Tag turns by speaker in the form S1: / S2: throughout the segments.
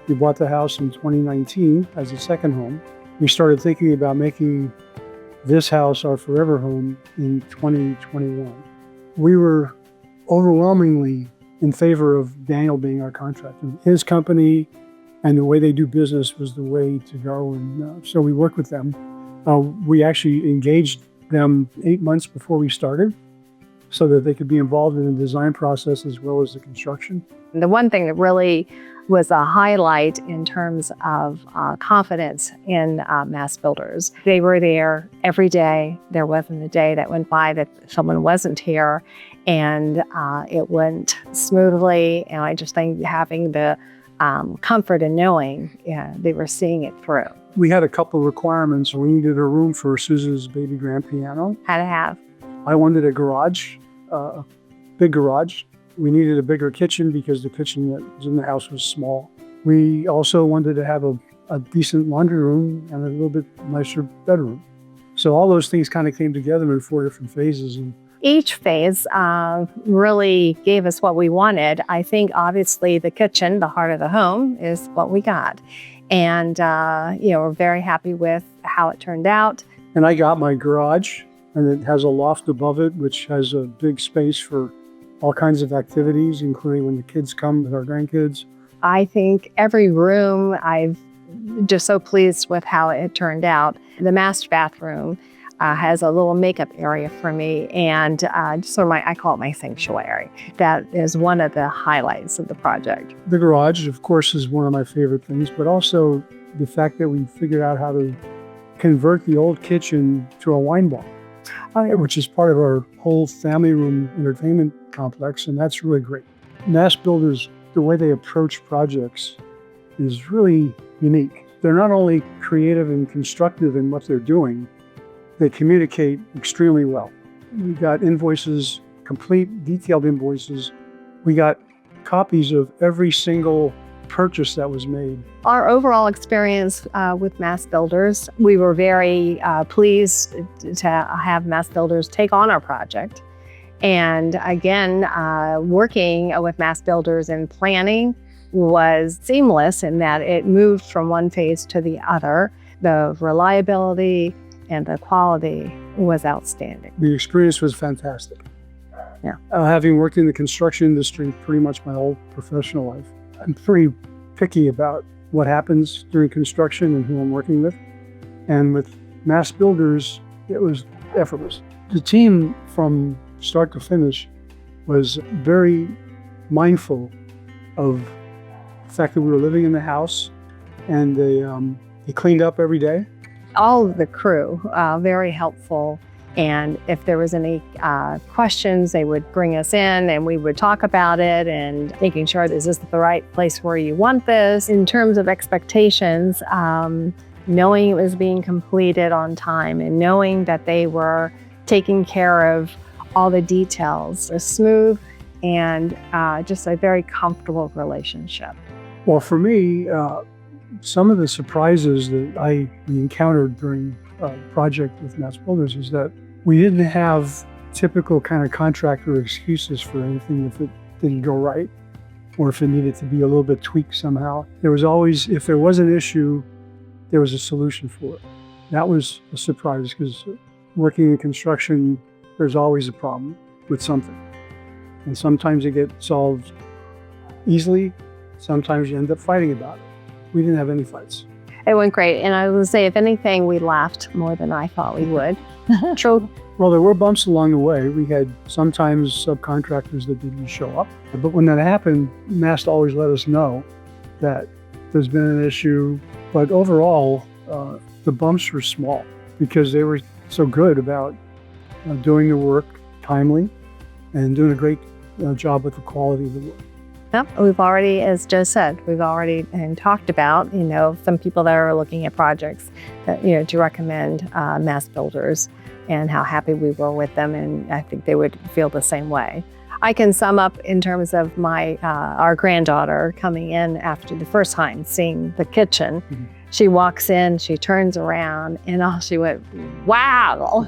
S1: We bought the house in 2019 as a second home. We started thinking about making this house our forever home in 2021. We were overwhelmingly in favor of Daniel being our contractor. His company and the way they do business was the way to go, and so we worked with them. We actually engaged them 8 months before we started so that they could be involved in the design process as well as the construction.
S2: The one thing that really was a highlight in terms of confidence in Mast Builders. They were there every day. There wasn't a day that went by that someone wasn't here, and it went smoothly. And I just think having the comfort in knowing they were seeing it through.
S1: We had a couple of requirements. We needed a room for Susan's baby grand piano.
S2: Had to have.
S1: I wanted a garage, a big garage. We needed a bigger kitchen because the kitchen that was in the house was small. We also wanted to have a decent laundry room and a little bit nicer bedroom. So all those things kind of came together in 4 different phases. And
S2: each phase really gave us what we wanted. I think obviously the kitchen, the heart of the home, is what we got. And we're very happy with how it turned out.
S1: And I got my garage, and it has a loft above it, which has a big space for all kinds of activities, including when the kids come with our grandkids.
S2: I think every room, I'm just so pleased with how it turned out. The master bathroom has a little makeup area for me, and sort of I call it my sanctuary. That is one of the highlights of the project.
S1: The garage, of course, is one of my favorite things, but also the fact that we figured out how to convert the old kitchen to a wine bar.
S2: Oh, yeah.
S1: Which is part of our whole family room entertainment complex, and that's really great. Mast Builders, the way they approach projects is really unique. They're not only creative and constructive in what they're doing, they communicate extremely well. We got invoices, complete detailed invoices. We got copies of every single purchase that was made.
S2: Our overall experience with Mast Builders, we were very pleased to have Mast Builders take on our project. And again, working with Mast Builders and planning was seamless in that it moved from one phase to the other. The reliability and the quality was outstanding.
S1: The experience was fantastic.
S2: Yeah.
S1: Having worked in the construction industry pretty much my whole professional life, I'm pretty picky about what happens during construction and who I'm working with. And with Mast Builders, it was effortless. The team from start to finish was very mindful of the fact that we were living in the house, and they cleaned up every day.
S2: All of the crew, very helpful. And if there was any questions, they would bring us in and we would talk about it and making sure, is this the right place where you want this? In terms of expectations, knowing it was being completed on time and knowing that they were taking care of all the details, a smooth and just a very comfortable relationship.
S1: Well, for me, some of the surprises that we encountered during a project with Mast Builders is that we didn't have typical kind of contractor excuses for anything if it didn't go right or if it needed to be a little bit tweaked somehow. There was always, if there was an issue, there was a solution for it. That was a surprise because working in construction, there's always a problem with something. And sometimes it gets solved easily, sometimes you end up fighting about it. We didn't have any fights.
S2: It went great. And I would say, if anything, we laughed more than I thought we would.
S1: True. Well, there were bumps along the way. We had sometimes subcontractors that didn't show up. But when that happened, Mast always let us know that there's been an issue. But overall, the bumps were small because they were so good about doing the work timely and doing a great job with the quality of the work.
S2: Yep, we've already, as Joe said, we've already talked about, some people that are looking at projects that, to recommend Mast Builders and how happy we were with them. And I think they would feel the same way. I can sum up in terms of our granddaughter coming in after the first time seeing the kitchen. Mm-hmm. She walks in, she turns around, and she went, wow.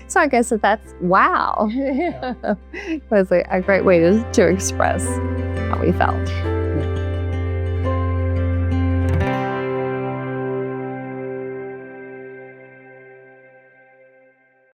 S2: So I guess that's wow.
S1: Yeah.
S2: It was a great way to express how we felt.